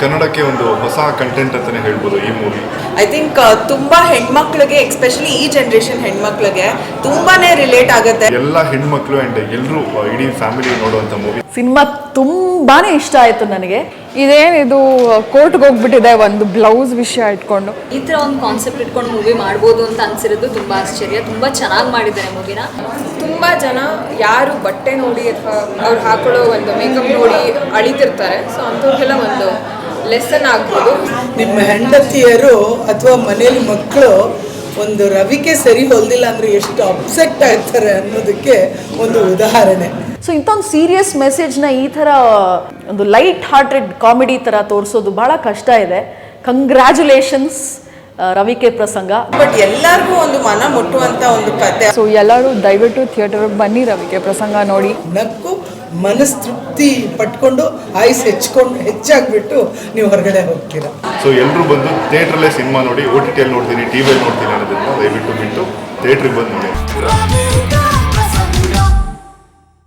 ಕನ್ನಡಕ್ಕೆ ಒಂದು ಹೊಸ ಕಂಟೆಂಟ್ ಅಂತಾನೆ ಹೇಳ್ಬೋದು ಈ ಮೂವಿ. ಐ ಥಿಂಕ್ ತುಂಬಾ ಹೆಣ್ಮಕ್ಳಿಗೆ, ಎಸ್ಪೆಷಲಿ ಈ ಜನರೇಷನ್ ಹೆಣ್ಮಕ್ಳಿಗೆ ತುಂಬಾನೇ ರಿಲೇಟ್ ಆಗುತ್ತೆ. ಎಲ್ಲ ಹೆಣ್ಮಕ್ಳು ಅಂಡ್ ಎಲ್ಲರೂ ಇಡೀ ಫ್ಯಾಮಿಲಿ ನೋಡುವಂತ ಮೂವಿ. ಸಿನಿಮಾ ತುಂಬಾನೇ ಇಷ್ಟ ಆಯ್ತು ನನಗೆ. ಇದೇನಿದು ಕೋರ್ಟ್ಗೆ ಹೋಗ್ಬಿಟ್ಟಿದೆ ಒಂದು ಬ್ಲೌಸ್ ವಿಷಯ ಇಟ್ಕೊಂಡು. ಈ ಥರ ಒಂದು ಕಾನ್ಸೆಪ್ಟ್ ಇಟ್ಕೊಂಡು ಮೂವಿ ಮಾಡ್ಬೋದು ಅಂತ ಅನ್ಸಿರೋದು ತುಂಬ ಆಶ್ಚರ್ಯ. ತುಂಬ ಚೆನ್ನಾಗಿ ಮಾಡಿದ್ದಾರೆ ಮೂವಿನ. ತುಂಬ ಜನ ಯಾರು ಬಟ್ಟೆ ನೋಡಿ ಅಥವಾ ಅವ್ರು ಹಾಕೊಳ್ಳೋ ಒಂದು ಮೇಕಪ್ ನೋಡಿ ಅಳಿತಿರ್ತಾರೆ. ಸೊ ಅಂಥವ್ರಿಗೆಲ್ಲ ಒಂದು ಲೆಸನ್ ಆಗ್ಬೋದು. ನಿಮ್ಮ ಹೆಂಡತಿಯರು ಅಥವಾ ಮನೇಲಿ ಮಕ್ಕಳು ಒಂದು ರವಿಕೆ ಸರಿ ಹೊಲ್ದಿಲ್ಲ ಅಂದರೆ ಎಷ್ಟು ಅಪ್ಸೆಟ್ ಆಗ್ತಾರೆ ಅನ್ನೋದಕ್ಕೆ ಒಂದು ಉದಾಹರಣೆ. ಸೊ ಇಂಥ ಒಂದು ಸೀರಿಯಸ್ ಮೆಸೇಜ್ನ ಈ ಥರ ಒಂದು ಲೈಟ್ ಹಾರ್ಟೆಡ್ ಕಾಮಿಡಿ ಥರ ತೋರಿಸೋದು ಭಾಳ ಕಷ್ಟ ಇದೆ. ಕಂಗ್ರ್ಯಾಚುಲೇಷನ್ಸ್ ರವಿಕೆ ಪ್ರಸಂಗ. ಬಟ್ ಎಲ್ಲರಿಗೂ ಒಂದು ಮನ ಮುಟ್ಟುವಂಥ ಒಂದು ಕತೆ. ಸೊ ಎಲ್ಲರೂ ದಯವಿಟ್ಟು ಥಿಯೇಟರ್ಗೆ ಬನ್ನಿ, ರವಿಕೆ ಪ್ರಸಂಗ ನೋಡಿ. ನಕ್ಕು ಮನಸ್ತೃಪ್ತಿ ಪಟ್ಕೊಂಡು ಆಯ್ಸ್ ಹೆಚ್ಚಾಗ್ಬಿಟ್ಟು ನೀವು ಹೊರಗಡೆ ಹೋಗ್ತೀರಾ. ಸೊ ಎಲ್ಲರೂ ಬಂದು ಥಿಯೇಟ್ರಲ್ಲೇ ಸಿನಿಮಾ ನೋಡಿ, OTT ನೋಡ್ತೀನಿ, TV ನೋಡ್ತೀನಿ ಅನ್ನೋದನ್ನ ದಯವಿಟ್ಟು ಬಿಟ್ಟು ಥಿಯೇಟ್ರಿಗೆ ಬಂದು ನೋಡಿ.